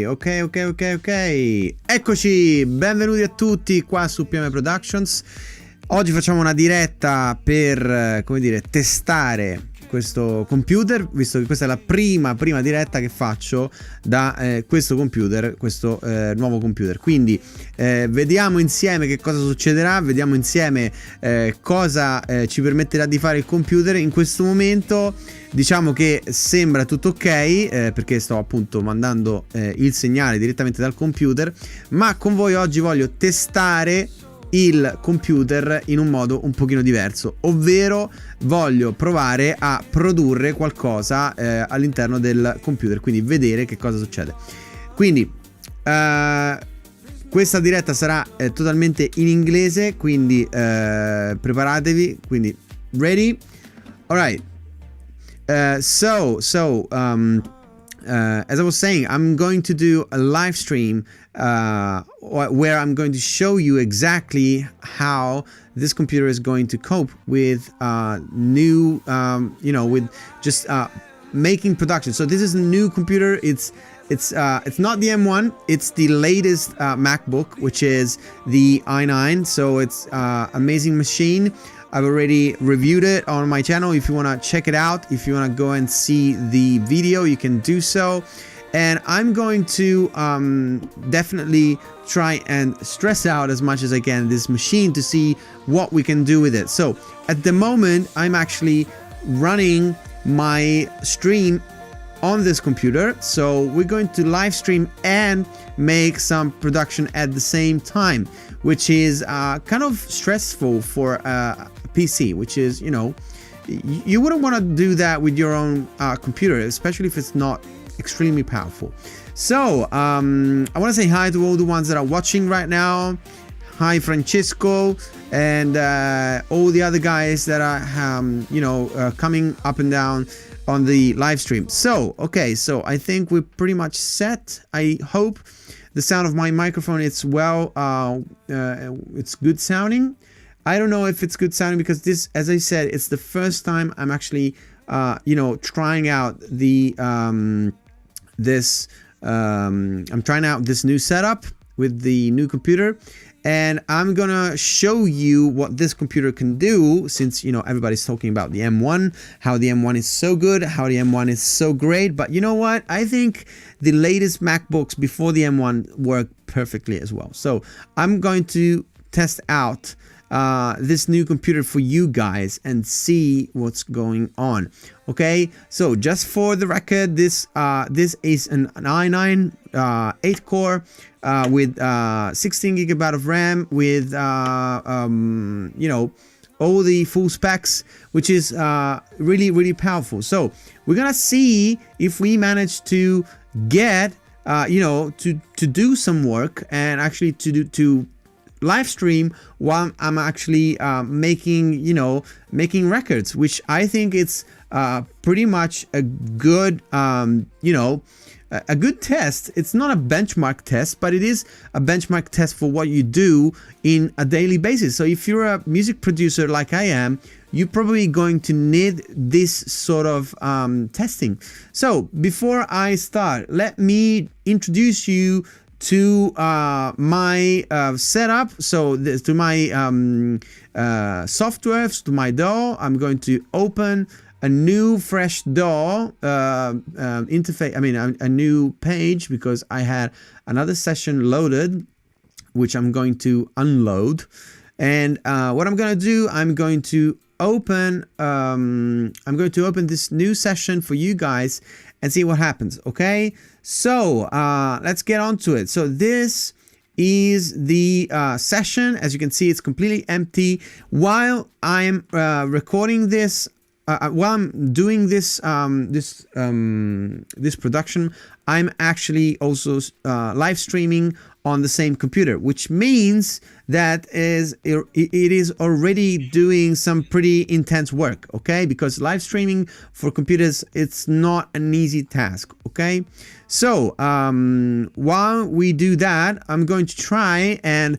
ok. Eccoci, benvenuti a tutti qua su PM Productions. Oggi facciamo una diretta per, come dire, testare questo computer, visto che questa è la prima diretta che faccio da questo computer, questo nuovo computer. Quindi vediamo insieme che cosa succederà, vediamo insieme cosa ci permetterà di fare il computer. In questo momento diciamo che sembra tutto ok, perché sto appunto mandando il segnale direttamente dal computer, ma con voi oggi voglio testare il computer in un modo un pochino diverso, ovvero voglio provare a produrre qualcosa all'interno del computer, quindi vedere che cosa succede. Quindi questa diretta sarà totalmente in inglese, quindi preparatevi, quindi ready? Alright. As I was saying, I'm going to do a live stream where I'm going to show you exactly how this computer is going to cope with new, with just making production. So this is a new computer. It's not the M1. It's the latest MacBook, which is the i9. So it's amazing machine. I've already reviewed it on my channel. If you want to check it out, if you want to go and see the video, you can do so. And I'm going to definitely try and stress out as much as I can this machine to see what we can do with it. So at the moment, I'm actually running my stream on this computer. So we're going to live stream and make some production at the same time, which is kind of stressful for a PC, which is, you wouldn't want to do that with your own computer, especially if it's not extremely powerful. So I want to say hi to all the ones that are watching right now. Hi Francesco and all the other guys that are coming up and down on the live stream. So so I think we're pretty much set. I hope the sound of my microphone is it's good sounding. I don't know if it's good sounding because this, as I said, it's the first time I'm actually trying out I'm trying out this new setup with the new computer, and I'm gonna show you what this computer can do, since everybody's talking about the M1, how the M1 is so good, how the M1 is so great. But you know what, I think the latest MacBooks before the M1 work perfectly as well. So I'm going to test out this new computer for you guys and see what's going on. Okay, so just for the record, this is an i9 8-core with 16 gigabyte of RAM, with all the full specs, which is really powerful. So we're gonna see if we manage to get to do some work and actually to live stream while I'm actually making records, which I think it's pretty much a good a good test. It's not a benchmark test, but it is a benchmark test for what you do in a daily basis. So if you're a music producer like I am, you're probably going to need this sort of testing. So before I start, let me introduce you to my setup. So to my software, to my DAW. I'm going to open a new fresh DAW interface. I mean a new page, because I had another session loaded, which I'm going to unload. And what I'm going to do, I'm going to open this new session for you guys and see what happens. Okay, so let's get on to it. So this is the session. As you can see, it's completely empty. While I'm recording this, while I'm doing this this production, I'm actually also live streaming on the same computer, which means that it is already doing some pretty intense work, okay? Because live streaming for computers, it's not an easy task, okay? So while we do that, I'm going to try and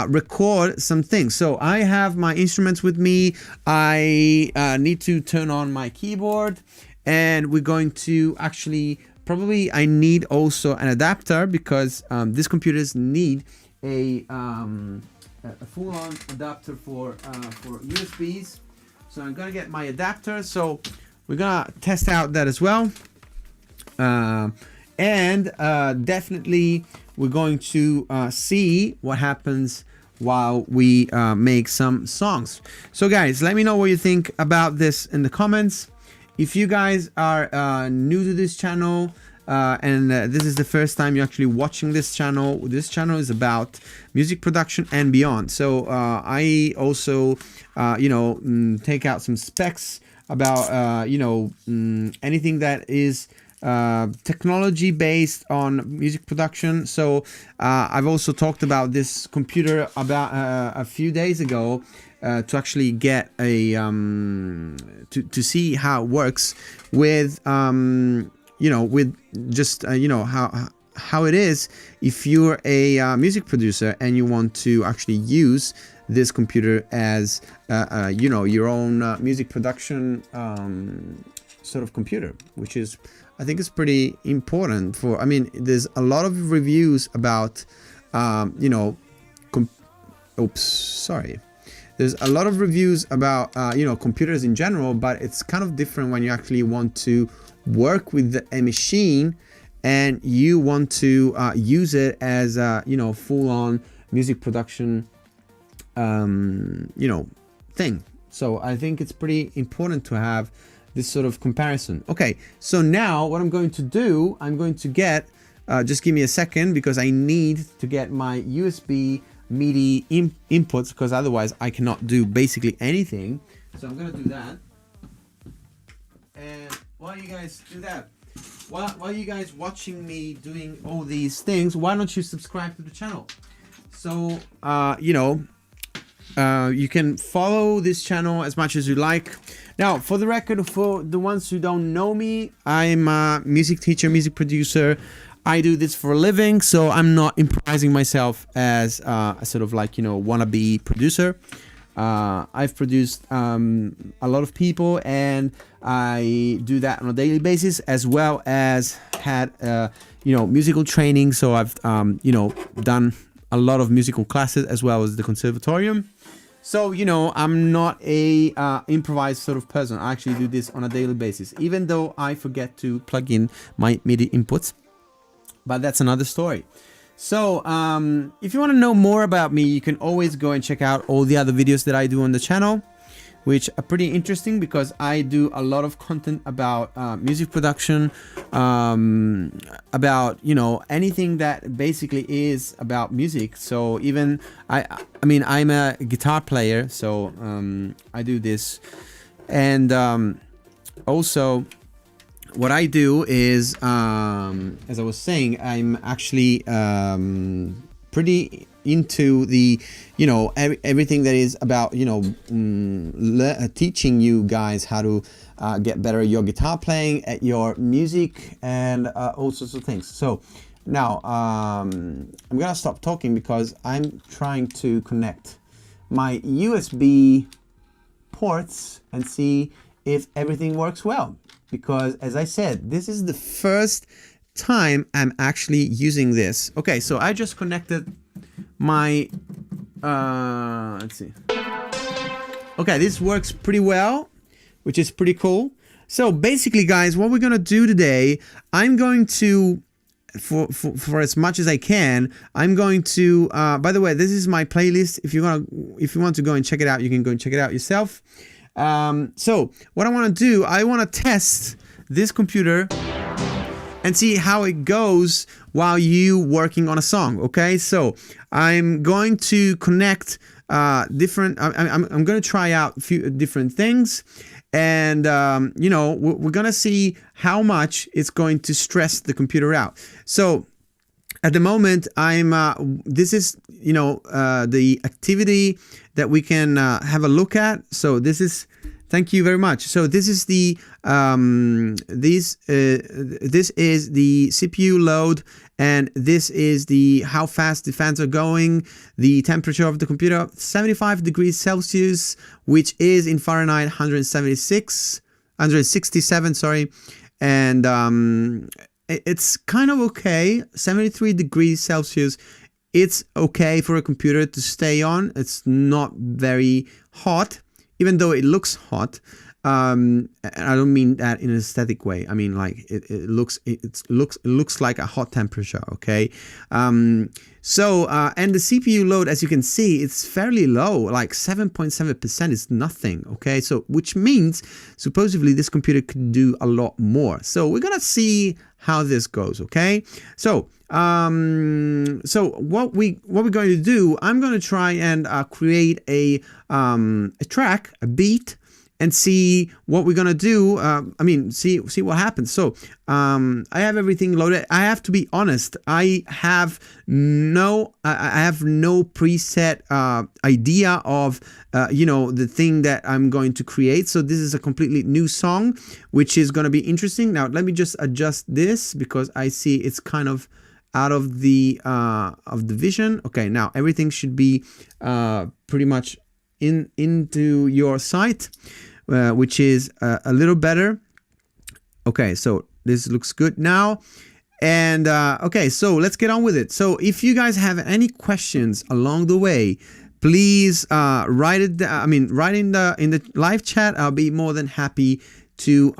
record some things. So I have my instruments with me. I need to turn on my keyboard, and we're going to actually probably I need also an adapter, because these computers need a full-on adapter for USBs. So I'm gonna get my adapter. So we're gonna test out that as well, and definitely we're going to see what happens while we make some songs. So guys, let me know what you think about this in the comments. If you guys are new to this channel, and this is the first time you're actually watching this channel is about music production and beyond. So I also take out some specs about anything that is technology based on music production. So I've also talked about this computer about a few days ago, to actually get a to see how it works with with just how it is if you're a music producer and you want to actually use this computer as your own music production sort of computer, which is, I think, is pretty important for. I mean, there's a lot of reviews about there's a lot of reviews about computers in general, but it's kind of different when you actually want to work with a machine and you want to use it as a full-on music production thing. So I think it's pretty important to have this sort of comparison. Okay, so now what I'm going to do, I'm going to get just give me a second, because I need to get my USB MIDI inputs, because otherwise I cannot do basically anything. So I'm gonna do that, and while you guys do that, while you guys watching me doing all these things, why don't you subscribe to the channel? So you can follow this channel as much as you like. Now, for the record, for the ones who don't know me, I'm a music teacher, music producer. I do this for a living, so I'm not improvising myself as a sort of wannabe producer. I've produced a lot of people, and I do that on a daily basis, as well as had musical training. So I've done a lot of musical classes, as well as the conservatorium. So I'm not a improvised sort of person. I actually do this on a daily basis, even though I forget to plug in my MIDI inputs. But that's another story. So if you want to know more about me, you can always go and check out all the other videos that I do on the channel, which are pretty interesting, because I do a lot of content about music production, about anything that basically is about music. So even I mean, I'm a guitar player, so I do this, and also what I do is, as I was saying, I'm actually pretty into the everything that is about teaching you guys how to get better at your guitar playing, at your music, and all sorts of things. So now I'm gonna stop talking, because I'm trying to connect my USB ports and see if everything works well. Because, as I said, this is the first time I'm actually using this. Okay, so I just connected my, let's see. Okay, this works pretty well, which is pretty cool. So basically, guys, what we're gonna do today, I'm going to, for as much as I can, I'm going to, by the way, this is my playlist. If you want to go and check it out, you can go and check it out yourself. So what I want to do, I want to test this computer and see how it goes while you working on a song. Okay, so I'm going to connect different, I'm going to try out a few different things, and we're going to see how much it's going to stress the computer out. So at the moment, this is the activity that we can have a look at. So this is, thank you very much. So this is the this is the CPU load, and this is the how fast the fans are going, the temperature of the computer, 75 degrees Celsius, which is in Fahrenheit 167, sorry, and it's kind of okay. 73 degrees Celsius. It's okay for a computer to stay on. It's not very hot, even though it looks hot. And I don't mean that in an aesthetic way. I mean, like it looks like a hot temperature. Okay. And the CPU load, as you can see, it's fairly low, like 7.7% is nothing. Okay. So, which means supposedly this computer could do a lot more. So we're going to see how this goes. Okay. So, what we're going to do, I'm going to try and create a track, a beat, and see what we're gonna do. See what happens. So I have everything loaded. I have to be honest. I have no preset idea of the thing that I'm going to create. So this is a completely new song, which is gonna be interesting. Now let me just adjust this because I see it's kind of out of the vision. Okay, now everything should be pretty much into your site. Which is a little better. Okay, so this looks good now. And okay, so let's get on with it. So if you guys have any questions along the way, please write it. Write in the live chat. I'll be more than happy to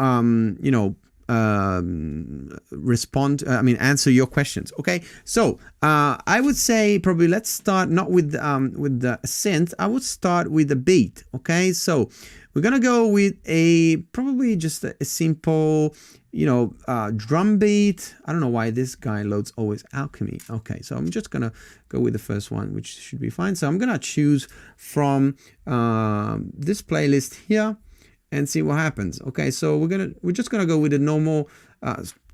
answer your questions. Okay, so I would say probably let's start not with the synth. I would start with the beat. Okay, so we're gonna go with probably just a simple drum beat. I don't know why this guy loads always alchemy. Okay, so I'm just gonna go with the first one, which should be fine. So I'm gonna choose from this playlist here and see what happens. Okay, so we're just gonna go with the normal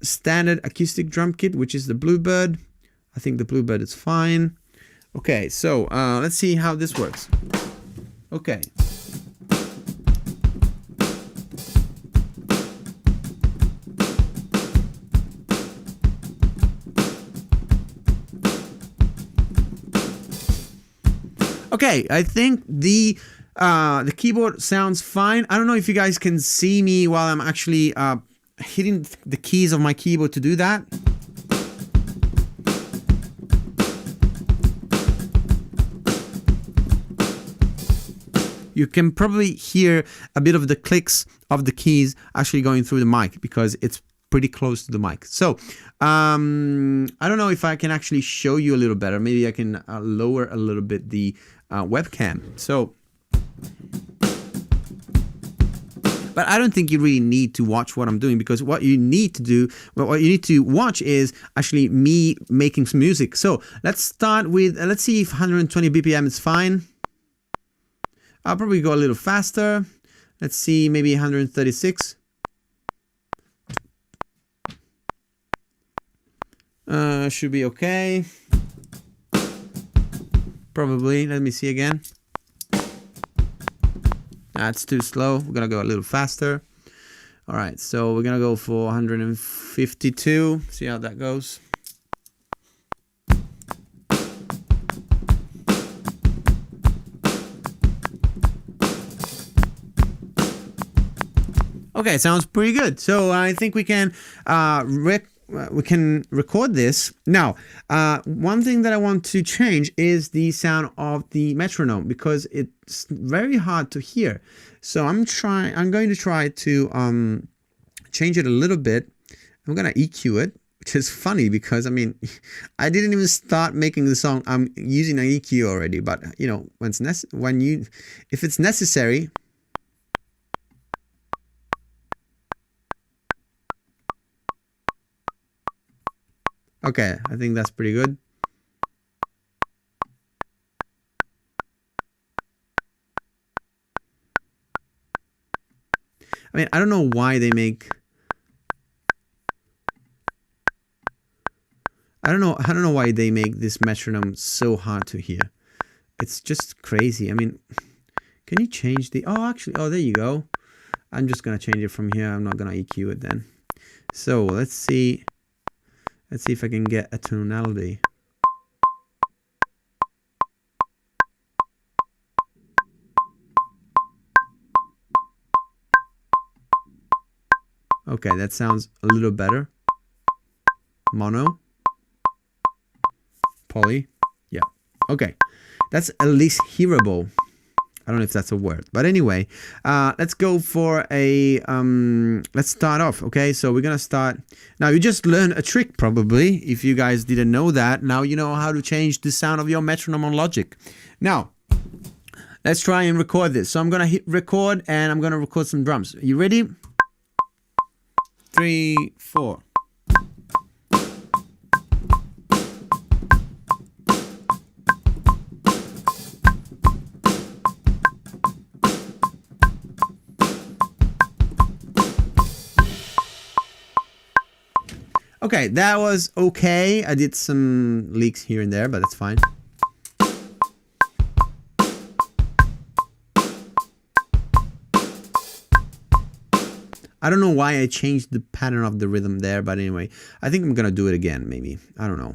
standard acoustic drum kit, which is the Bluebird. I think the Bluebird is fine. Okay, so let's see how this works. Okay. Okay, I think the keyboard sounds fine. I don't know if you guys can see me while I'm actually hitting the keys of my keyboard to do that. You can probably hear a bit of the clicks of the keys actually going through the mic because it's pretty close to the mic. So I don't know if I can actually show you a little better. Maybe I can lower a little bit the webcam. So, but I don't think you really need to watch what I'm doing because what you need to watch is actually me making some music. So let's start with, let's see if 120 BPM is fine. I'll probably go a little faster. Let's see, maybe 136. Should be okay. Probably. Let me see again. That's too slow. We're gonna go a little faster. All right, so we're gonna go for 152. See how that goes. Okay, sounds pretty good. So I think we can record this. Now, one thing that I want to change is the sound of the metronome because it's very hard to hear. So I'm going to try to change it a little bit. I'm gonna EQ it, which is funny because I didn't even start making the song. I'm using an EQ already, but if it's necessary. Okay, I think that's pretty good. I don't know why they make. I don't know why they make this metronome so hard to hear. It's just crazy. Can you change the? Oh, actually, there you go. I'm just gonna change it from here. I'm not gonna EQ it then. So let's see. Let's see if I can get a tonality. Okay, that sounds a little better. mono, poly. Yeah. Okay. That's at least hearable. I don't know if that's a word, but anyway, let's go for a, let's start off. Okay, so we're gonna start. Now you just learned a trick probably. If you guys didn't know that, now you know how to change the sound of your metronome on Logic. Now, let's try and record this. So I'm gonna hit record and I'm gonna record some drums. You ready? 3, 4. Okay, that was okay. I did some leaks here and there, but that's fine. I don't know why I changed the pattern of the rhythm there, but anyway, I think I'm gonna do it again, maybe. I don't know.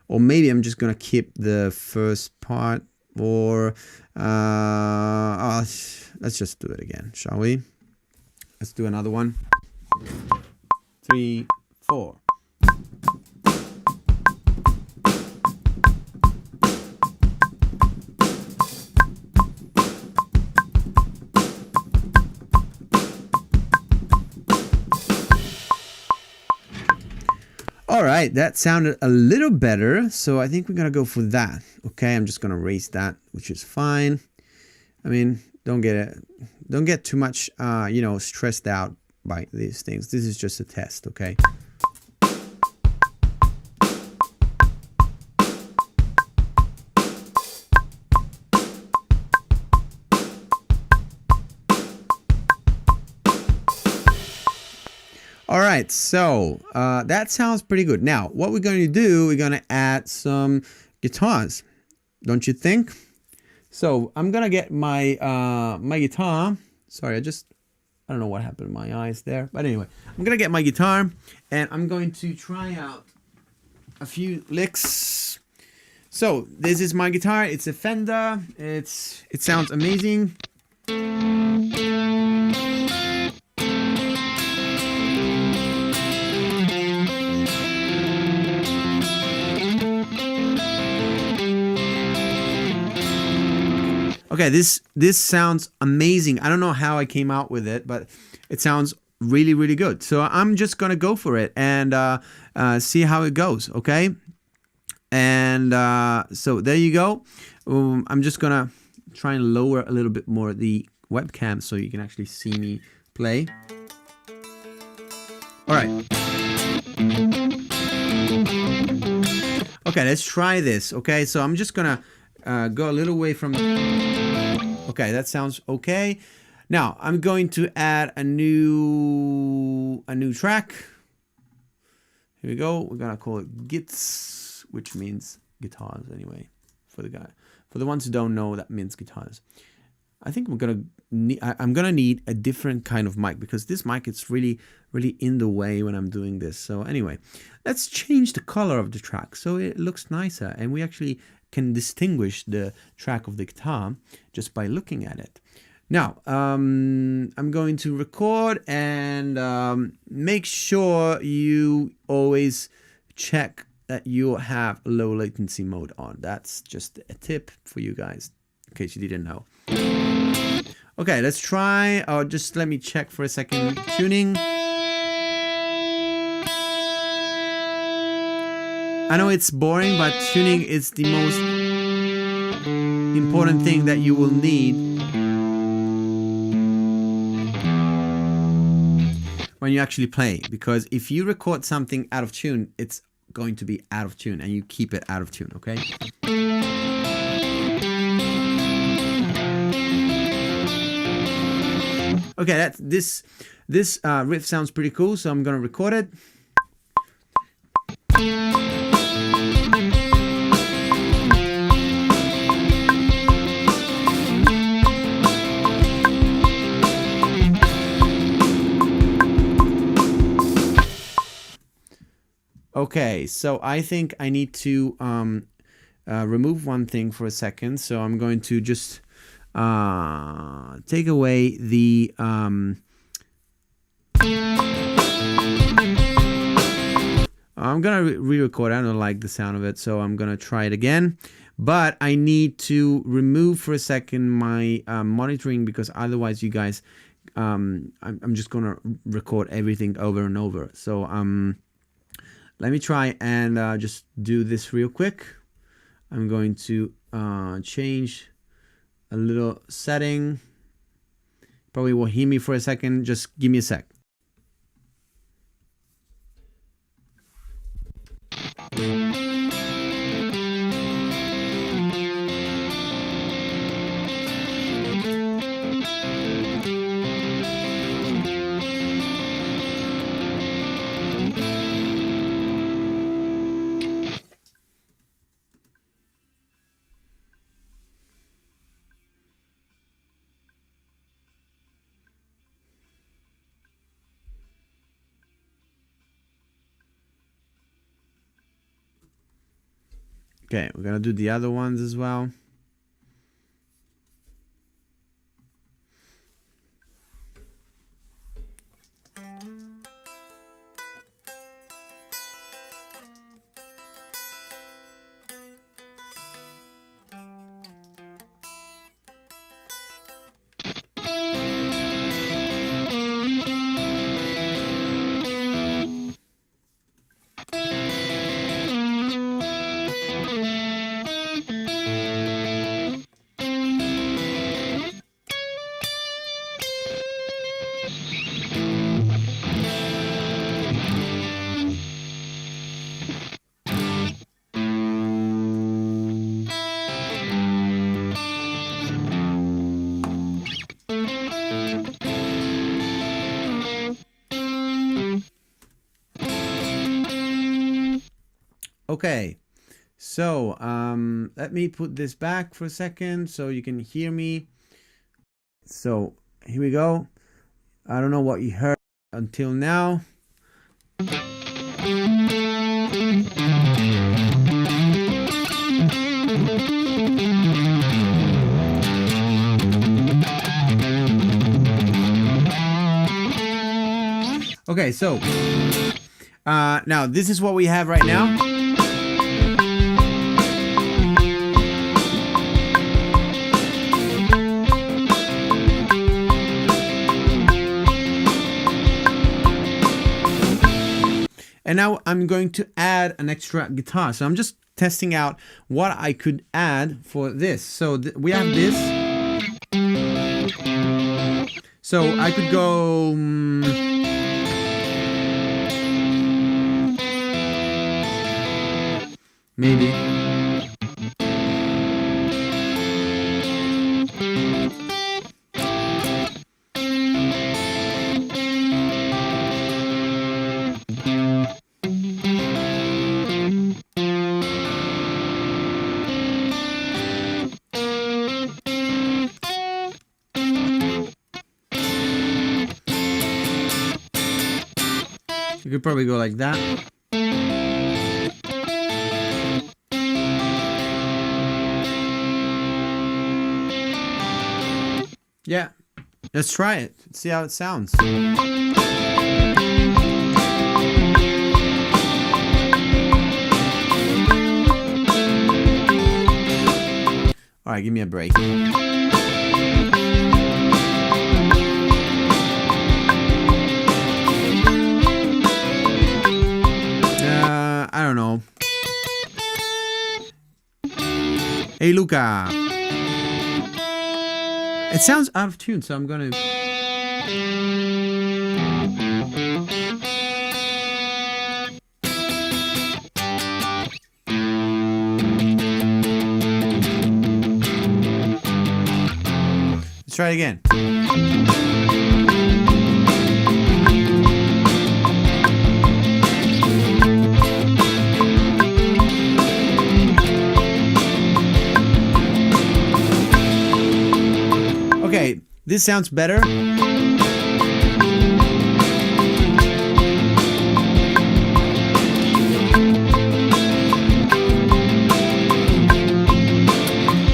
Or maybe I'm just gonna keep the first part, or let's just do it again, shall we? Let's do another one. 3, 4. All right, that sounded a little better, so I think we're gonna go for that. Okay, I'm just gonna raise that, which is fine. I mean, don't get too much, you know, stressed out by these things. This is just a test, okay? All right, so that sounds pretty good. Now, what we're going to do, we're going to add some guitars, don't you think? So I'm going to get my my guitar. Sorry, I don't know what happened to my eyes there. But anyway, I'm going to get my guitar and I'm going to try out a few licks. So this is my guitar. It's a Fender. It sounds amazing. Okay, this sounds amazing. I don't know how I came out with it, but it sounds really, really good. So I'm just gonna go for it and see how it goes, okay? And so there you go. I'm just gonna try and lower a little bit more the webcam so you can actually see me play. All right. Okay, let's try this. Okay, so I'm just gonna go a little away from. Okay, that sounds okay. Now I'm going to add a new track. Here we go. We're gonna call it Gits, which means guitars anyway. For the ones who don't know, that means guitars. I think I'm gonna need a different kind of mic because this mic is really in the way when I'm doing this. So anyway, let's change the color of the track so it looks nicer and we actually can distinguish the track of the guitar just by looking at it. Now, I'm going to record and make sure you always check that you have low latency mode on. That's just a tip for you guys, in case you didn't know. Okay, let's try, or just let me check for a second. Tuning. I know it's boring, but tuning is the most important thing that you will need when you actually play. Because if you record something out of tune, it's going to be out of tune, and you keep it out of tune, okay? Okay, this riff sounds pretty cool, so I'm gonna record it. Okay, so I think I need to remove one thing for a second. So I'm going to just take away the I'm gonna re-record. I don't like the sound of it, so I'm gonna try it again. But I need to remove for a second my monitoring, because otherwise you guys, I'm just gonna record everything over and over. So let me try and just do this real quick. I'm going to change a little setting. Probably will hear me for a second. Just give me a sec. Okay, we're gonna do the other ones as well. Okay, so let me put this back for a second so you can hear me. So here we go. I don't know what you heard until now. Okay, so now this is what we have right now. And now I'm going to add an extra guitar. So I'm just testing out what I could add for this. So we have this. So I could go... maybe. You could probably go like that. Yeah, let's try it. Let's see how it sounds. All right, give me a break. I don't know. Hey, Luca. It sounds out of tune, so I'm gonna... Let's try it again. Okay, this sounds better.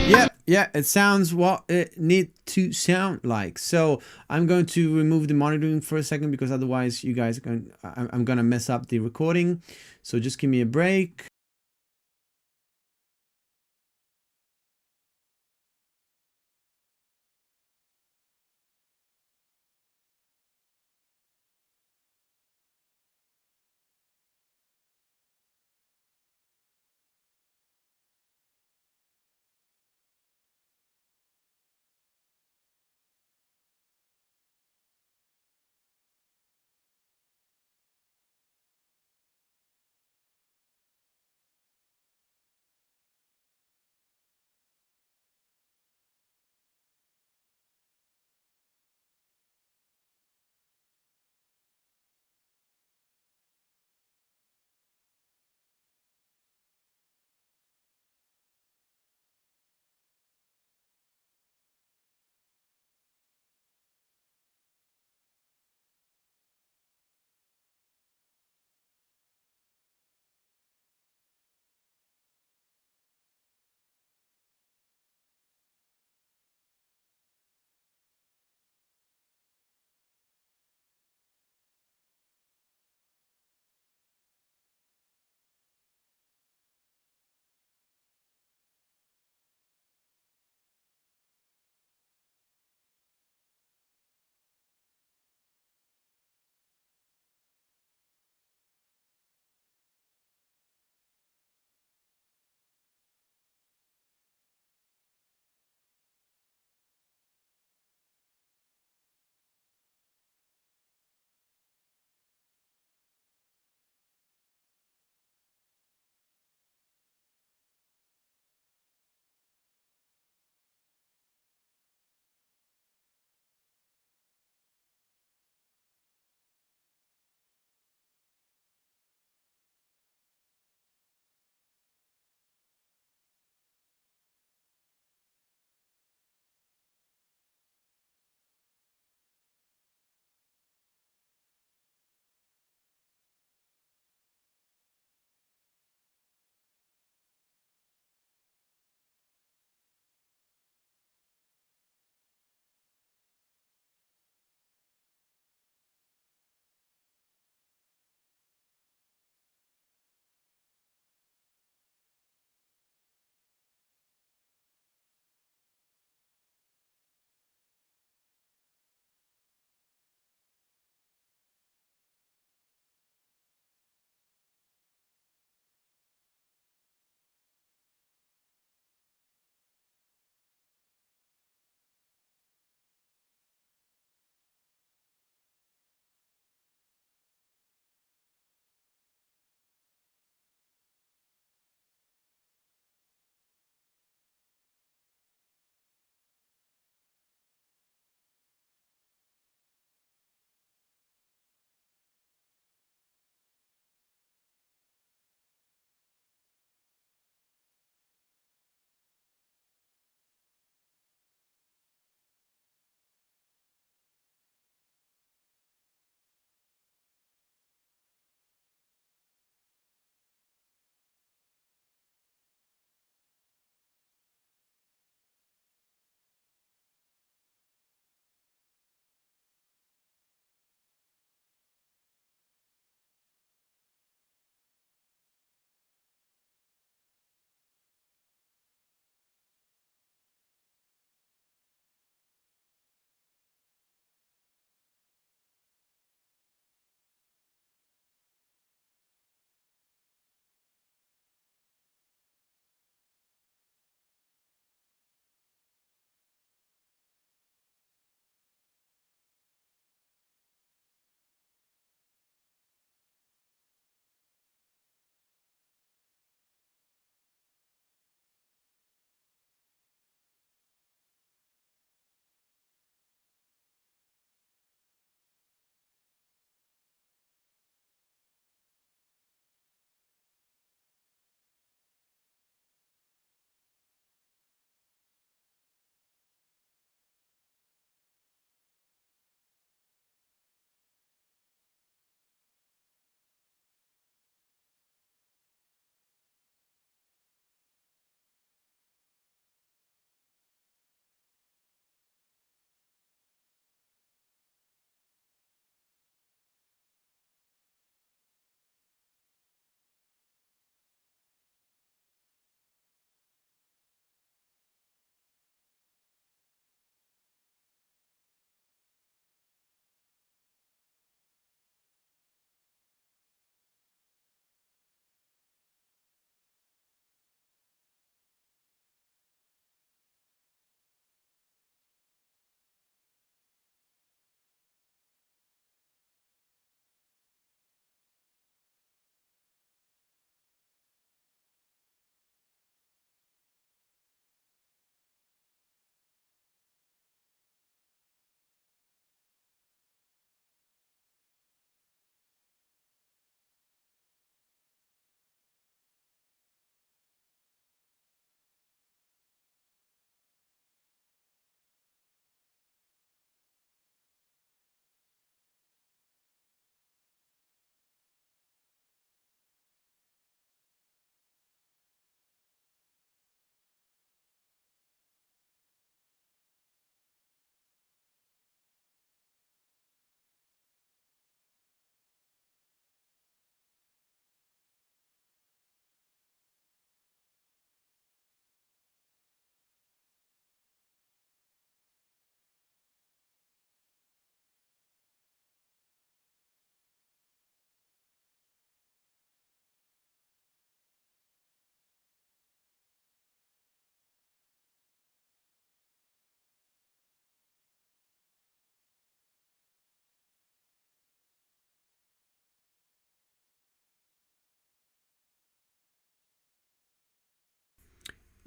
Yep, Yeah, it sounds what it need to sound like. So I'm going to remove the monitoring for a second because otherwise you guys are going, I'm gonna mess up the recording. So just give me a break.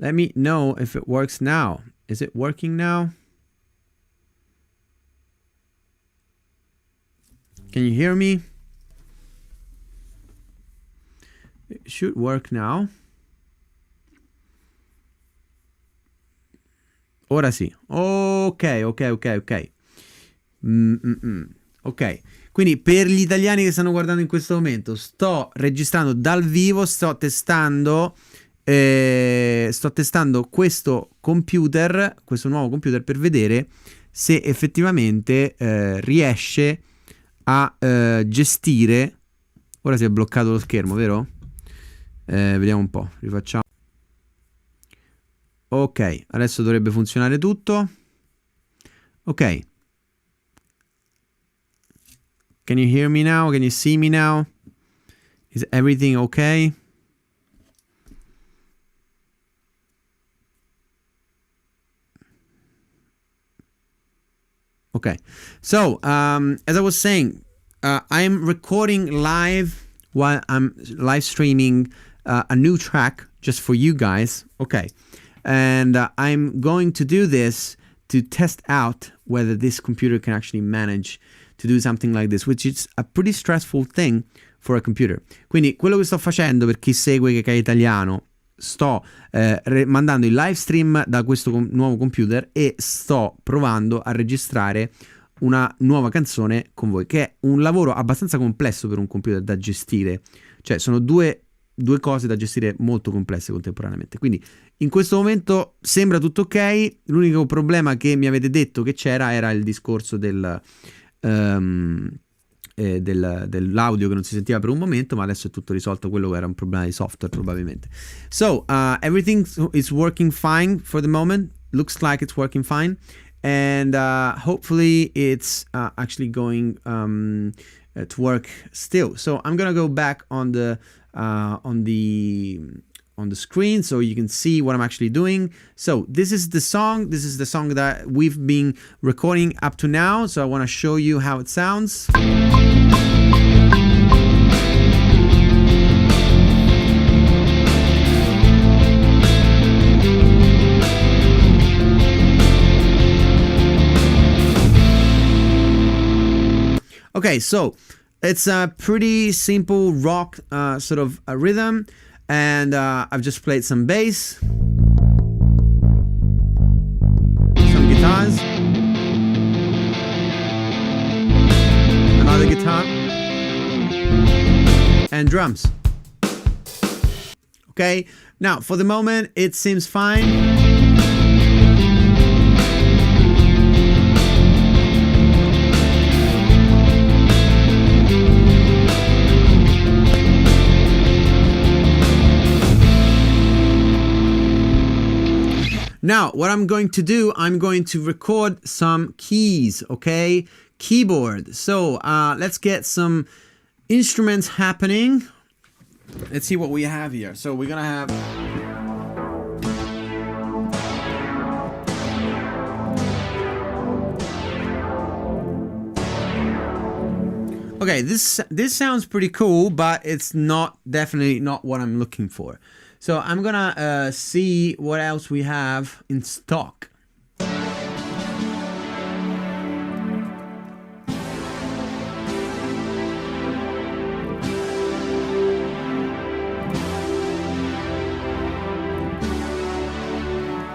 Let me know if it works now. Is it working now? Can you hear me? It should work now. Ora sì. Ok. Ok, quindi per gli italiani che stanno guardando in questo momento, sto registrando dal vivo, sto testando questo computer, questo nuovo computer, per vedere se effettivamente riesce a gestire. Ora si è bloccato lo schermo, vero? Vediamo un po', rifacciamo. Ok, adesso dovrebbe funzionare tutto. Ok. Can you hear me now? Can you see me now? Is everything okay? Okay. So, as I was saying, I'm recording live while I'm live streaming a new track just for you guys. Okay. And I'm going to do this to test out whether this computer can actually manage to do something like this, which is a pretty stressful thing for a computer. Quindi quello che sto facendo, per chi segue che è italiano, sto mandando il live stream da questo nuovo computer e sto provando a registrare una nuova canzone con voi, che è un lavoro abbastanza complesso per un computer da gestire. Cioè sono due cose da gestire molto complesse contemporaneamente. Quindi in questo momento sembra tutto ok. L'unico problema che mi avete detto che c'era era il discorso dell'audio che non si sentiva per un momento, ma adesso è tutto risolto. Quello era un problema di software probabilmente. So everything is working fine for the moment. Looks like it's working fine, and hopefully it's actually going to work still. So I'm gonna go back on the screen so you can see what I'm actually doing. So this is the song that we've been recording up to now. So I want to show you how it sounds. Okay, so it's a pretty simple rock sort of a rhythm, and I've just played some bass, some guitars, another guitar, and drums. Okay, now for the moment it seems fine. Now, what I'm going to do, I'm going to record some keys, okay? Keyboard. So, let's get some instruments happening. Let's see what we have here. So, we're gonna have... Okay, this sounds pretty cool, but it's definitely not what I'm looking for. So I'm gonna see what else we have in stock.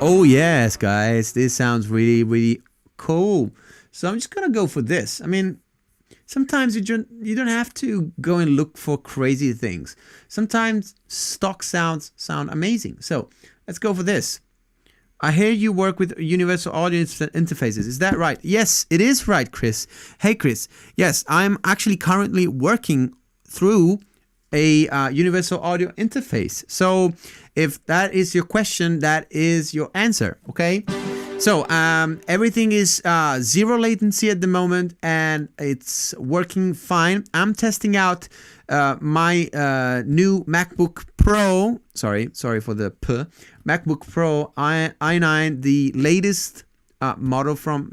Oh yes, guys, this sounds really, really cool. So I'm just gonna go for this. I mean, sometimes you don't have to go and look for crazy things. Sometimes stock sounds sound amazing. So let's go for this. I hear you work with universal audio interfaces. Is that right? Yes, it is right, Chris. Hey, Chris. Yes, I'm actually currently working through a universal audio interface. So if that is your question, that is your answer. Okay. So everything is zero latency at the moment, and it's working fine. I'm testing out my new MacBook Pro. Sorry for the P. MacBook Pro i9, the latest model from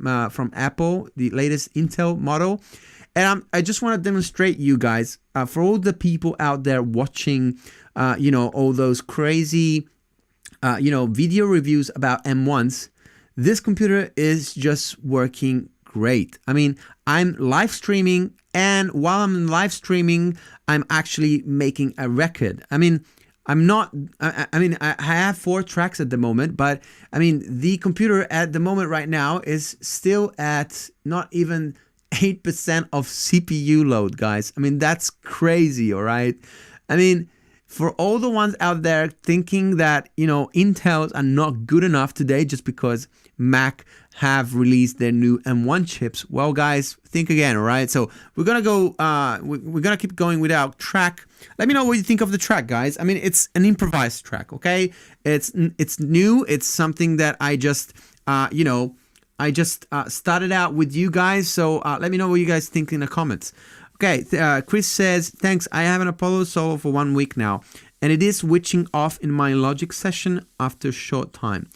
Apple, the latest Intel model. And I just want to demonstrate you guys, for all the people out there watching, all those crazy video reviews about M1s, this computer is just working great. I mean, I'm live streaming, and while I'm live streaming, I'm actually making a record. I mean, I have 4 tracks at the moment, but I mean, the computer at the moment right now is still at not even 8% of CPU load, guys. I mean, that's crazy, all right? I mean, for all the ones out there thinking that, Intels are not good enough today just because Mac have released their new M1 chips, well, guys, think again, all right? So we're gonna go, we're gonna keep going with our track. Let me know what you think of the track, guys. I mean, it's an improvised track, okay? It's new. It's something that I just, started out with you guys. So let me know what you guys think in the comments. Okay, Chris says, thanks, I have an Apollo solo for 1 week now, and it is switching off in my Logic session after a short time.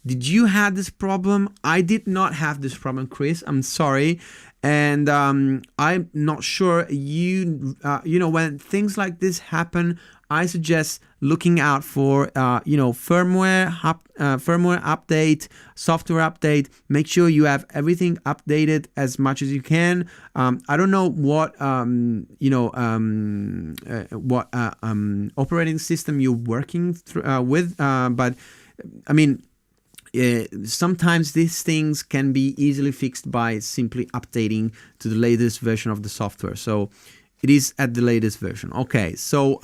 Did you have this problem? I did not have this problem, Chris. I'm sorry. And I'm not sure. When things like this happen, I suggest looking out for, firmware update, software update. Make sure you have everything updated as much as you can. I don't know what, operating system you're working with, but I mean, sometimes these things can be easily fixed by simply updating to the latest version of the software. So it is at the latest version. Okay, so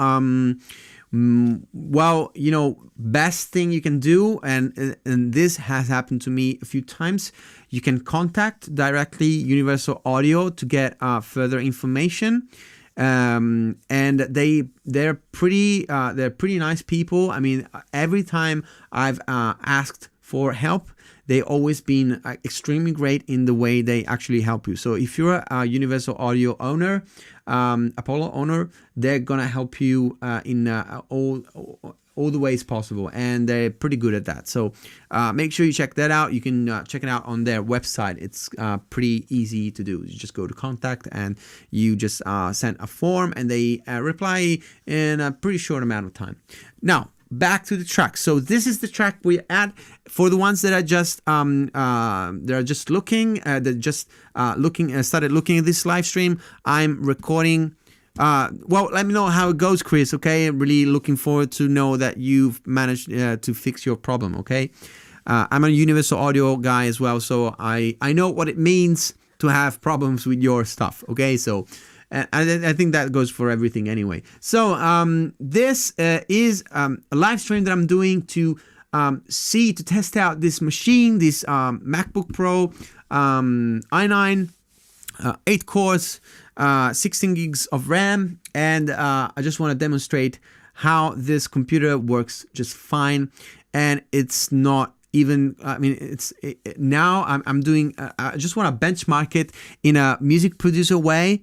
best thing you can do, and this has happened to me a few times, you can contact directly Universal Audio to get further information. And they're pretty nice people. I mean, every time I've asked for help, they always been extremely great in the way they actually help you. So if you're a Universal Audio owner, Apollo owner, they're gonna help you in all the ways possible, and they're pretty good at that. So make sure you check that out. You can check it out on their website. It's pretty easy to do. You just go to contact and you just send a form, and they reply in a pretty short amount of time. Now, back to the track. So this is the track we add for the ones that are just started looking at this live stream. I'm recording. Well, let me know how it goes, Chris. Okay, I'm really looking forward to know that you've managed to fix your problem. Okay, I'm a Universal Audio guy as well, so I know what it means to have problems with your stuff. Okay, so. I think that goes for everything anyway. So this is a live stream that I'm doing to test out this machine, this MacBook Pro i9, 8 cores, 16 gigs of RAM, and I just want to demonstrate how this computer works just fine. And it's not even, I mean, now I'm doing, I just want to benchmark it in a music producer way.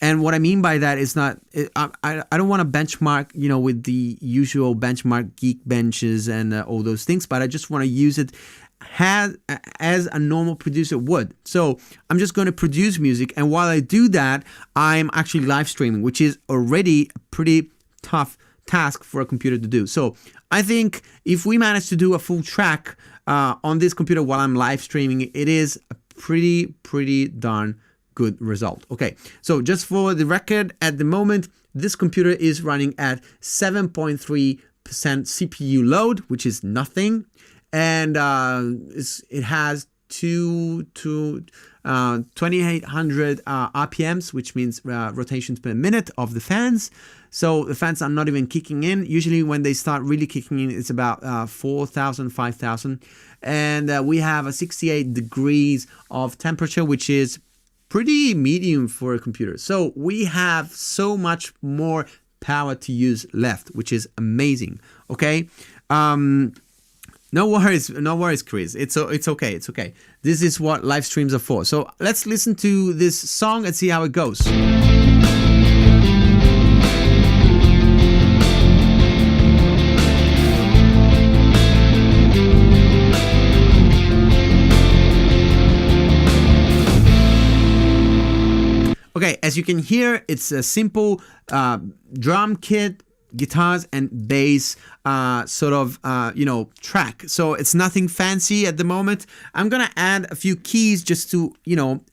And what I mean by that is I don't want to benchmark, with the usual benchmark Geekbenches and all those things, but I just want to use it as a normal producer would. So I'm just going to produce music, and while I do that, I'm actually live streaming, which is already a pretty tough task for a computer to do. So I think if we manage to do a full track on this computer while I'm live streaming, it is a pretty darn good result. Okay, so just for the record, at the moment, this computer is running at 7.3% CPU load, which is nothing, and it has 2800 RPMs, which means rotations per minute of the fans. So the fans are not even kicking in. Usually when they start really kicking in, it's about 4,000, 5,000. And we have a 68 degrees of temperature, which is pretty medium for a computer. So we have so much more power to use left, which is amazing. Okay. No worries, Chris. It's okay. This is what live streams are for. So let's listen to this song and see how it goes. Okay, as you can hear, it's a simple drum kit, guitars and bass track. So it's nothing fancy at the moment. I'm gonna add a few keys just to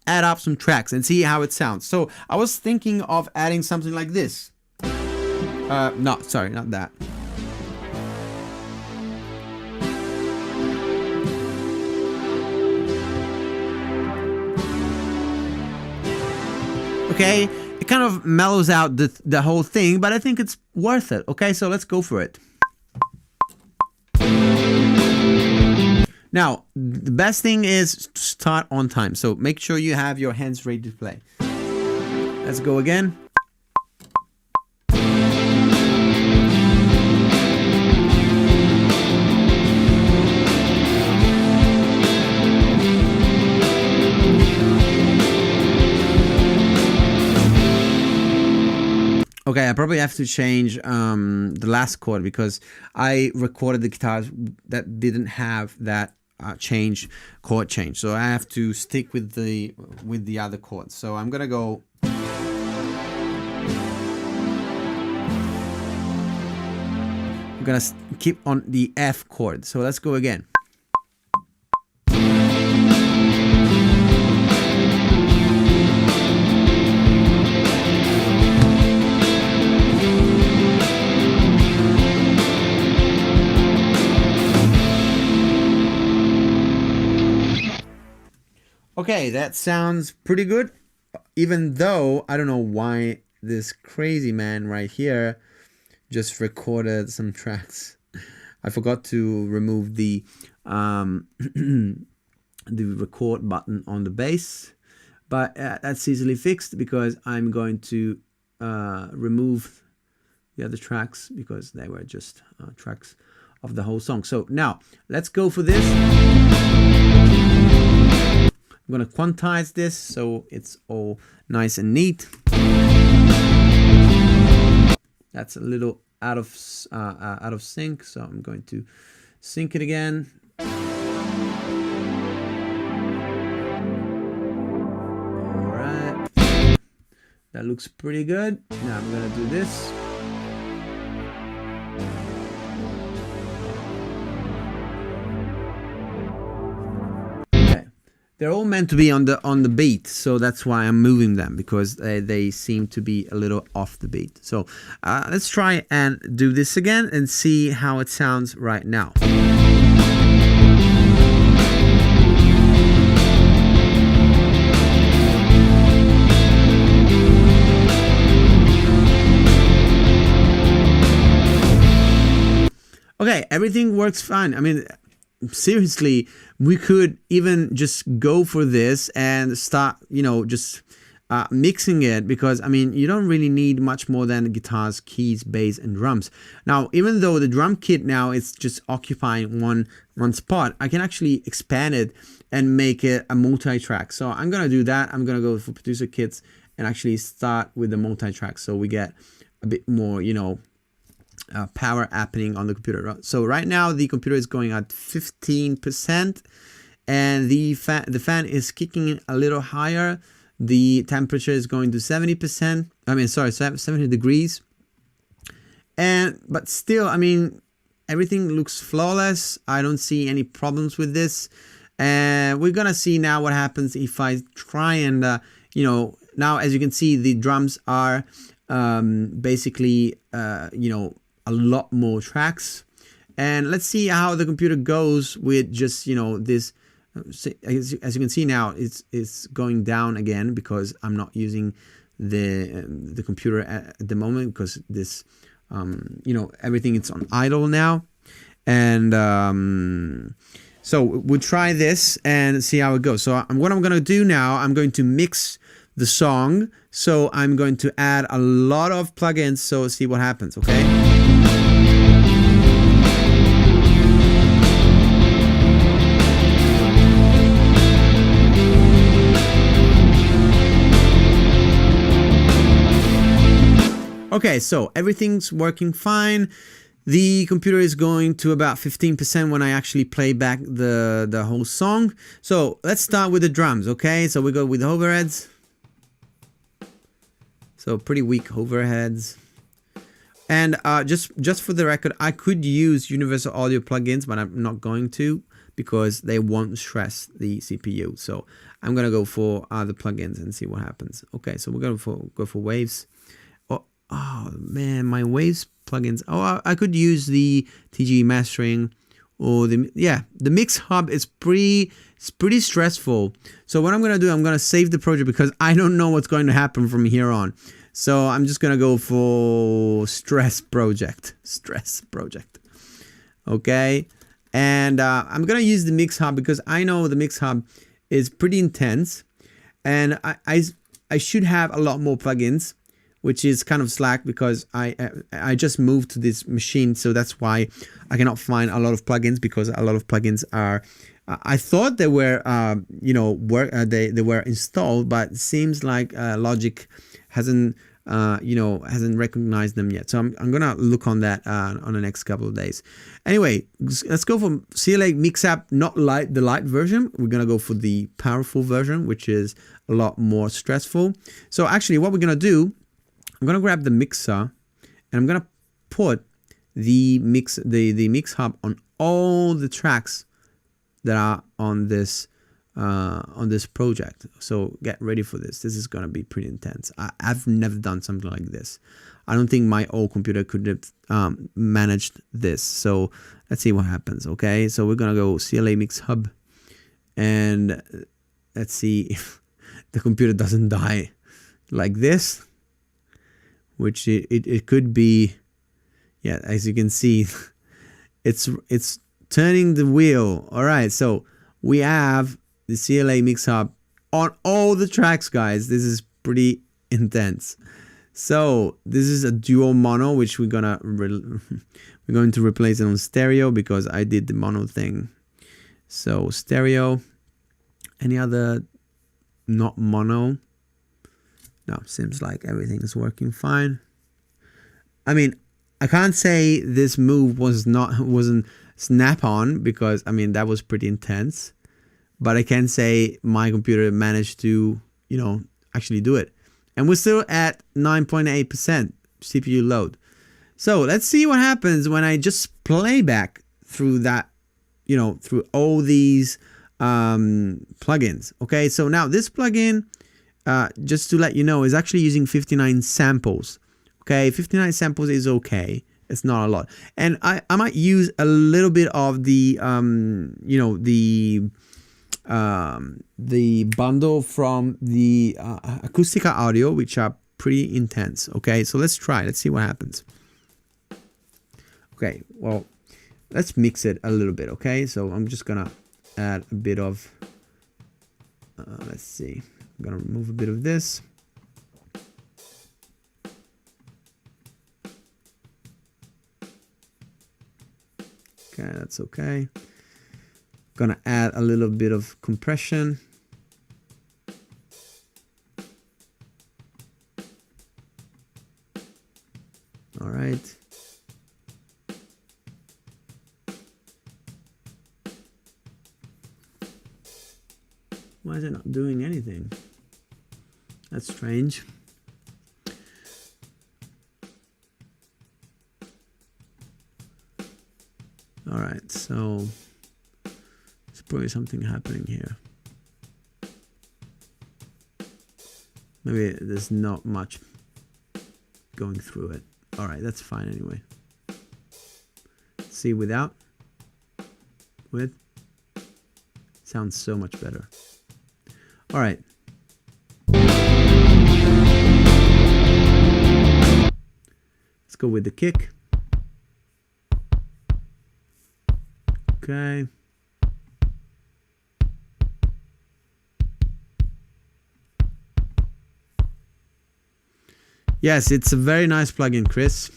add up some tracks and see how it sounds. So I was thinking of adding something like this. No, sorry, not that. Okay, it kind of mellows out the whole thing, but I think it's worth it. Okay, so let's go for it. Now, the best thing is to start on time. So make sure you have your hands ready to play. Let's go again. Okay, I probably have to change the last chord because I recorded the guitars that didn't have that chord change. So I have to stick with the other chords. So I'm gonna go. I'm gonna keep on the F chord. So let's go again. Okay, that sounds pretty good, even though I don't know why this crazy man right here just recorded some tracks. I forgot to remove the the record button on the bass, but that's easily fixed because I'm going to remove the other tracks because they were just tracks of the whole song. So now let's go for this. I'm going to quantize this so it's all nice and neat. That's a little out of sync, so I'm going to sync it again. All right, that looks pretty good. Now I'm going to do this. They're all meant to be on the beat, so that's why I'm moving them, because they seem to be a little off the beat. So let's try and do this again and see how it sounds right now. Okay, everything works fine. I mean, seriously, we could even just go for this and start, just mixing it, because I mean, you don't really need much more than guitars, keys, bass, and drums. Now, even though the drum kit now is just occupying one spot, I can actually expand it and make it a multi-track. So I'm gonna do that. I'm gonna go for producer kits and actually start with the multi-track, so we get a bit more, power happening on the computer. So right now the computer is going at 15%, and the fan is kicking a little higher. The temperature is going to 70%. I mean, sorry, 70 degrees. But still, I mean, everything looks flawless. I don't see any problems with this. And we're gonna see now what happens if I try and now, as you can see, the drums are basically a lot more tracks. And let's see how the computer goes with just this. As you can see now, it's going down again because I'm not using the computer at the moment, because this everything is on idle now. And so we'll try this and see how it goes. So what I'm gonna do now, I'm going to mix the song. So I'm going to add a lot of plugins, so see what happens. Okay. Okay, so everything's working fine. The computer is going to about 15% when I actually play back the whole song. So let's start with the drums, okay? So we go with the overheads. So pretty weak overheads. And just for the record, I could use universal audio plugins, but I'm not going to because they won't stress the CPU. So I'm gonna go for other plugins and see what happens. Okay, so we're gonna go for waves. Oh man, my waves plugins. Oh, I could use the TG mastering or the mix hub is pretty stressful. So what I'm gonna do, I'm gonna save the project because I don't know what's going to happen from here on. So I'm just gonna go for stress project. Okay, and I'm gonna use the mix hub because I know the mix hub is pretty intense, and I should have a lot more plugins, which is kind of slack because I just moved to this machine, so that's why I cannot find a lot of plugins, because a lot of plugins are I thought they were they were installed, but it seems like Logic hasn't hasn't recognized them yet. So I'm gonna look on that on the next couple of days. Anyway, let's go for CLA Mixup, not the light version. We're gonna go for the powerful version, which is a lot more stressful. So actually what we're gonna do, I'm gonna grab the mixer and I'm gonna put the mix hub on all the tracks that are on this project. So get ready for this. This is gonna be pretty intense. I've never done something like this. I don't think my old computer could have managed this. So let's see what happens. Okay, so we're gonna go CLA Mix Hub, and let's see if the computer doesn't die like this, which it could be. Yeah, as you can see, it's turning the wheel. All right, so we have the CLA Mix Hub on all the tracks, guys. This is pretty intense. So this is a dual mono, which we're going to replace it on stereo because I did the mono thing. So stereo. Any other not mono? No, seems like everything is working fine. I mean, I can't say this move wasn't snap-on because I mean that was pretty intense, but I can say my computer managed to actually do it, and we're still at 9.8% CPU load. So let's see what happens when I just play back through that, through all these plugins. Okay, so now this plugin, just to let you know, is actually using 59 samples. Okay, 59 samples is okay. It's not a lot. And I might use a little bit of the bundle from the Acustica Audio, which are pretty intense. Okay, so let's try. Let's see what happens. Okay, well, let's mix it a little bit. Okay, so I'm just gonna add a bit of, let's see. I'm gonna remove a bit of this. Okay, that's okay. Gonna add a little bit of compression. All right. Why is it not doing anything? That's strange. All right, so there's probably something happening here. Maybe there's not much going through it. All right, that's fine anyway. See, without, with, sounds so much better. All right. Let's go with the kick. Okay. Yes, it's a very nice plugin, Chris.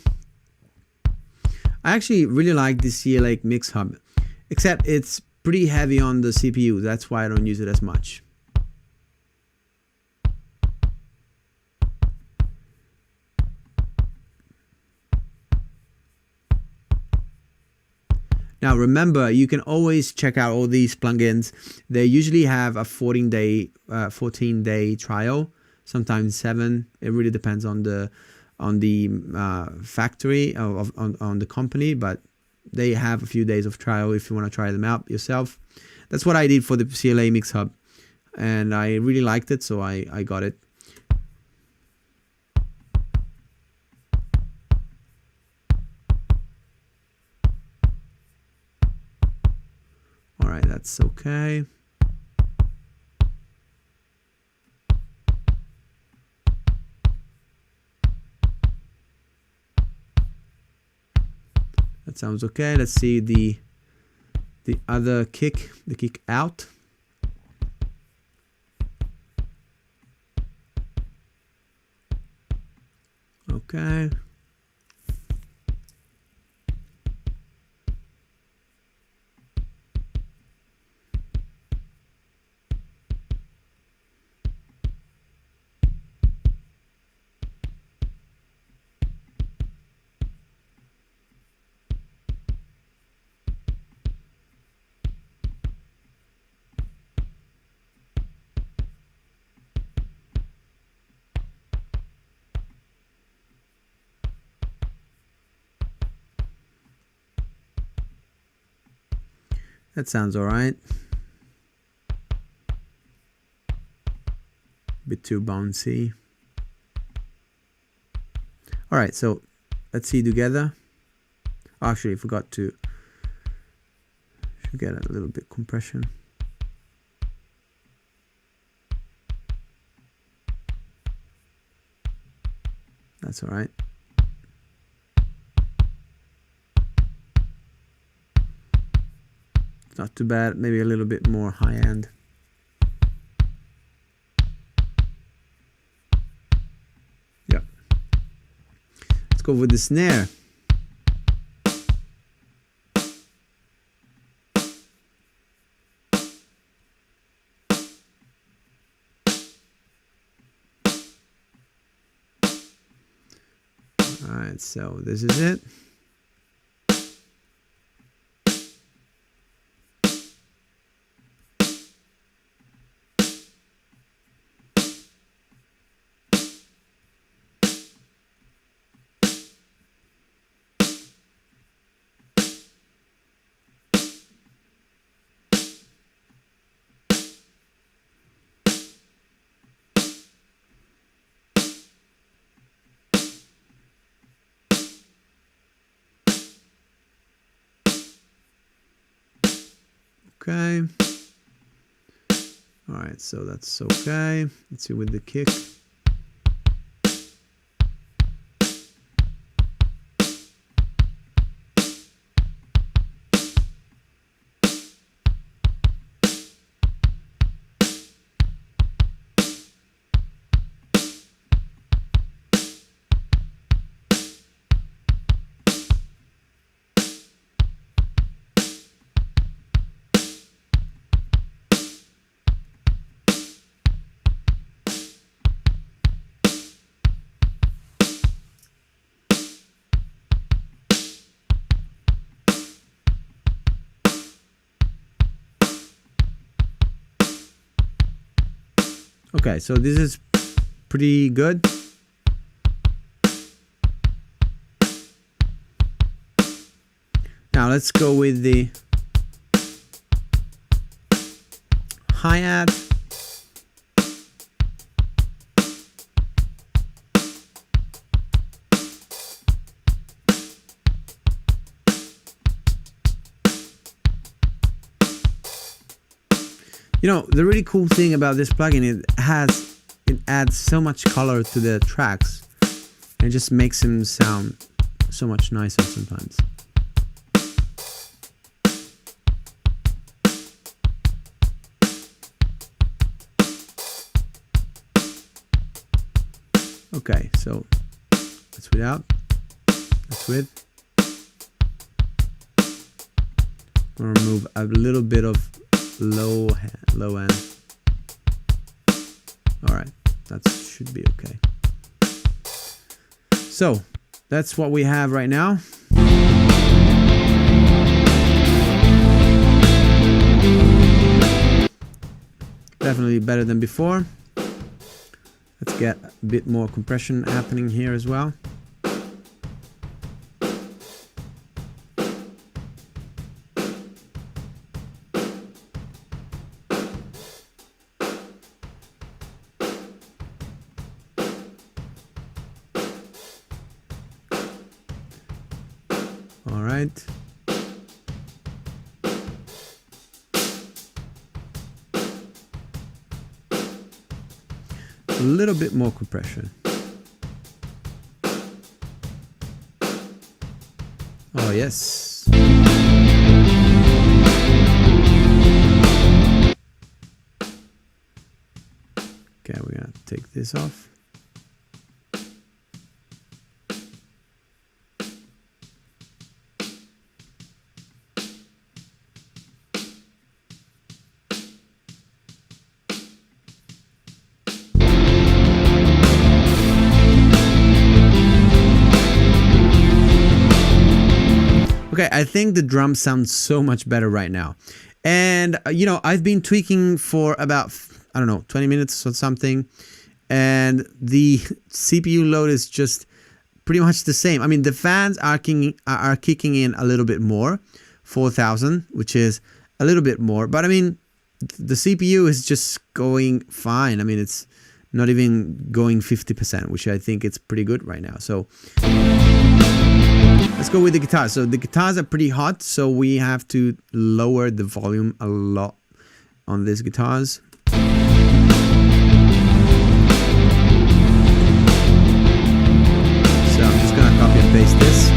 I actually really like the CLA Mix Hub, except it's pretty heavy on the CPU. That's why I don't use it as much. Now remember, you can always check out all these plugins. They usually have a 14-day trial, sometimes 7. It really depends on the on the factory on the company, but they have a few days of trial if you want to try them out yourself. That's what I did for the CLA Mix Hub, and I really liked it, so I got it. All right, that's okay. That sounds okay. Let's see the other kick, the kick out. Okay. That sounds all right. Bit too bouncy. All right, so let's see together. Oh, actually, I forgot to. Should get a little bit compression. That's all right. Not too bad, maybe a little bit more high end. Yep. Let's go with the snare. All right, so this is it. Okay. All right, so that's okay. Let's see with the kick. Okay, so this is pretty good. Now let's go with the hi-hat. You know, the really cool thing about this plugin, it adds so much color to the tracks, and it just makes them sound so much nicer sometimes. Okay, so let's without, let's with. I'm gonna remove a little bit of low end. All right, that should be okay. So that's what we have right now. Definitely better than before. Let's get a bit more compression happening here as well. All right. A little bit more compression. Oh, yes. Okay, we're gonna take this off. Okay, I think the drums sound so much better right now. And, you know, I've been tweaking for about, I don't know, 20 minutes or something. And the CPU load is just pretty much the same. I mean, the fans are kicking in a little bit more, 4,000, which is a little bit more. But I mean, the CPU is just going fine. I mean, it's not even going 50%, which I think it's pretty good right now. So let's go with the guitars. So the guitars are pretty hot, so we have to lower the volume a lot on these guitars. So I'm just gonna copy and paste this.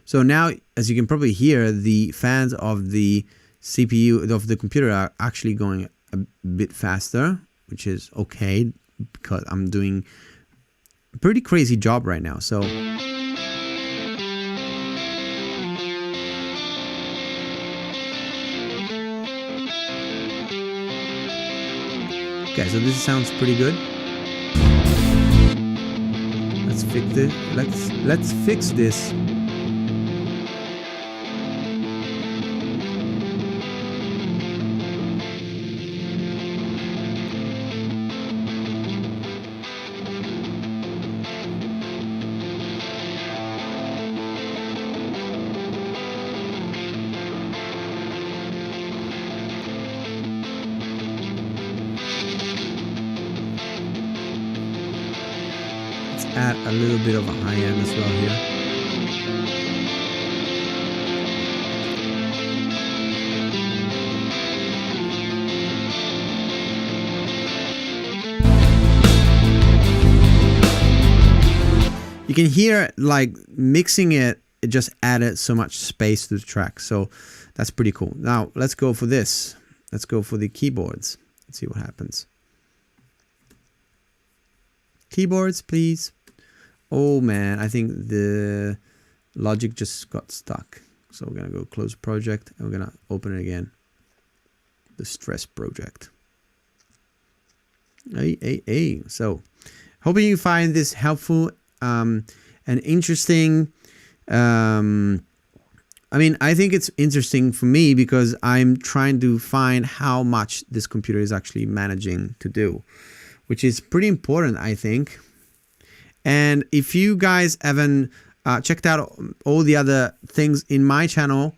So now, as you can probably hear, the fans of the CPU, of the computer, are actually going a bit faster, which is okay, because I'm doing a pretty crazy job right now. So okay, so this sounds pretty good. Let's fix this. Let's fix this. Add a little bit of a high end as well here. You can hear, like, mixing it just added so much space to the track. So that's pretty cool. Now let's go for this. Let's go for the keyboards. Let's see what happens. Keyboards, please. Oh man, I think the Logic just got stuck. So we're gonna go close project and we're gonna open it again. The stress project. Hey. So hoping you find this helpful and interesting. I mean, I think it's interesting for me because I'm trying to find how much this computer is actually managing to do, which is pretty important, I think. And if you guys haven't checked out all the other things in my channel,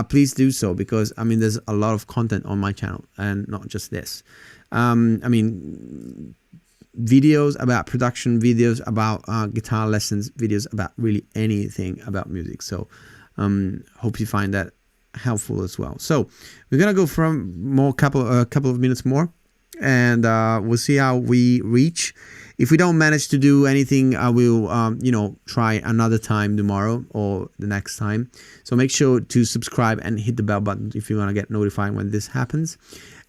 please do so, because I mean, there's a lot of content on my channel and not just this. I mean, videos about production, videos about guitar lessons, videos about really anything about music. So hope you find that helpful as well. So we're gonna go from a couple of minutes more, and we'll see how we reach. If we don't manage to do anything, I will, you know, try another time tomorrow or the next time. So make sure to subscribe and hit the bell button if you want to get notified when this happens.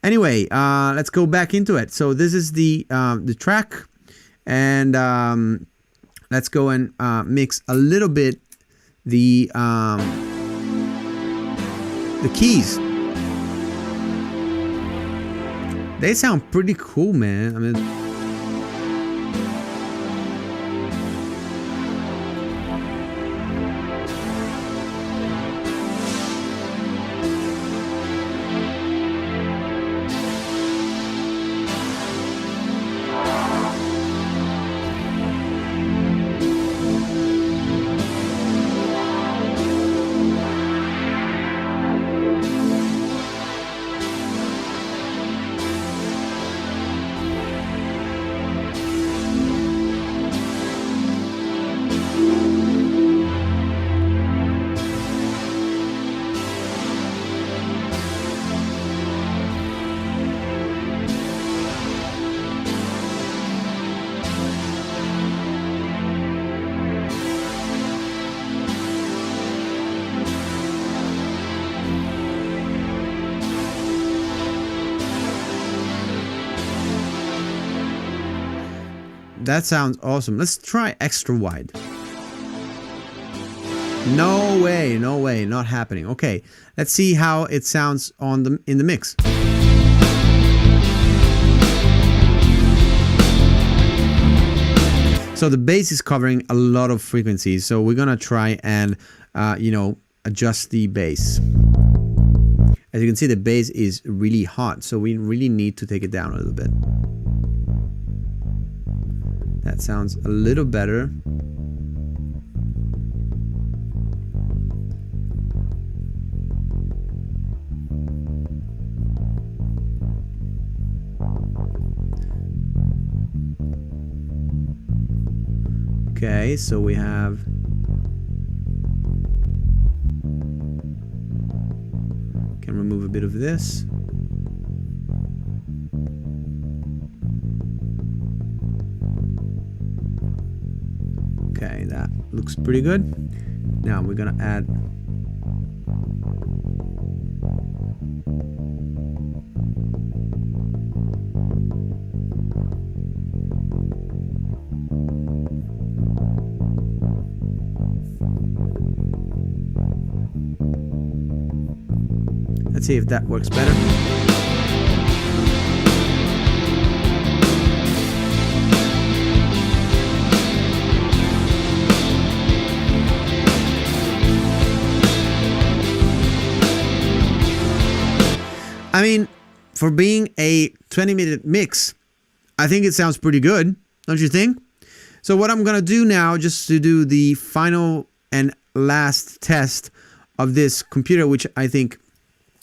Anyway, let's go back into it. So this is the track, and let's go and mix a little bit the keys. They sound pretty cool, man. I mean, that sounds awesome. Let's try extra wide. No way, no way, not happening. Okay, let's see how it sounds on in the mix. So the bass is covering a lot of frequencies. So we're gonna try and you know, adjust the bass. As you can see, the bass is really hot, so we really need to take it down a little bit. That sounds a little better. Okay, so we have can remove a bit of this. Okay, that looks pretty good. Now we're gonna add let's see if that works better. I mean, for being a 20-minute mix, I think it sounds pretty good, don't you think? So what I'm gonna do now, just to do the final and last test of this computer, which I think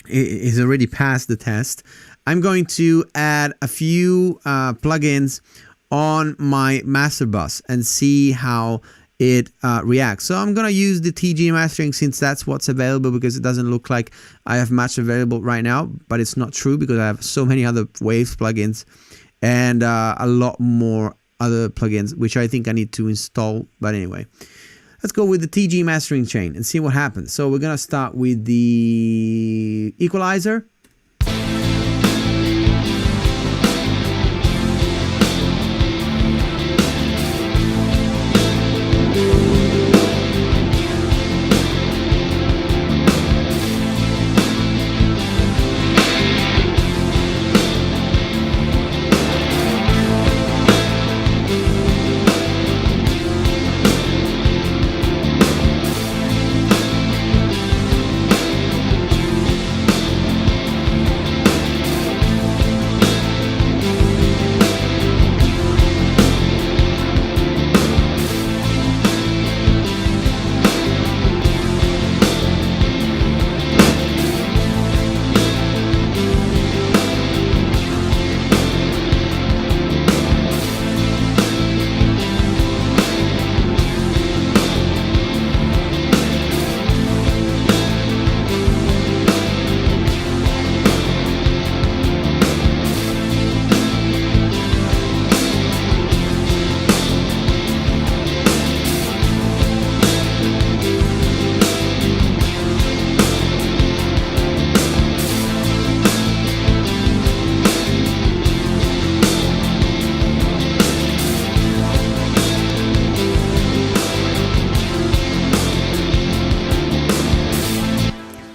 is already past the test, I'm going to add a few plugins on my master bus and see how it reacts. So I'm gonna use the TG mastering since that's what's available, because it doesn't look like I have much available right now, but it's not true because I have so many other Waves plugins and a lot more other plugins which I think I need to install. But anyway, let's go with the TG mastering chain and see what happens. So we're gonna start with the equalizer.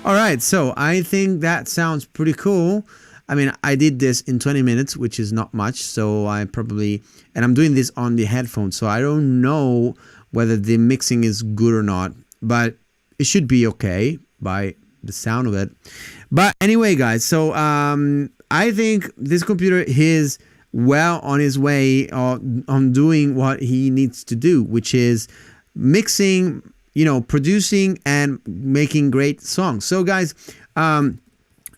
Alright, so I think that sounds pretty cool. I mean, I did this in 20 minutes, which is not much. So and I'm doing this on the headphones. So I don't know whether the mixing is good or not, but it should be okay by the sound of it. But anyway, guys, so I think this computer is well on his way on doing what he needs to do, which is mixing, producing and making great songs. So guys,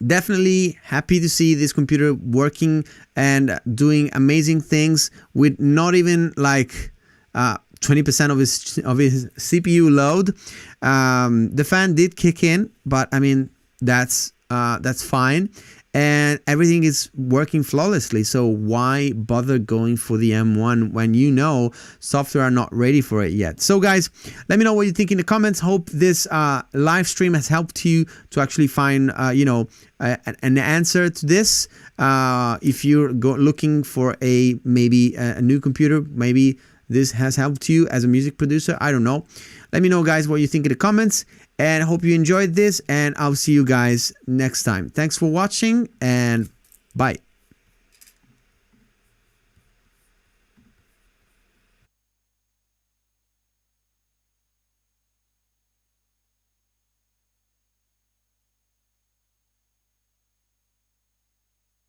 definitely happy to see this computer working and doing amazing things with not even like 20% of his CPU load. The fan did kick in, but I mean that's fine, and everything is working flawlessly. So why bother going for the M1 when software are not ready for it yet? So guys, let me know what you think in the comments. Hope this live stream has helped you to actually find an answer to this. If you're looking for maybe a new computer, maybe this has helped you as a music producer. I don't know. Let me know, guys, what you think in the comments, and hope you enjoyed this, and I'll see you guys next time. Thanks for watching, and bye.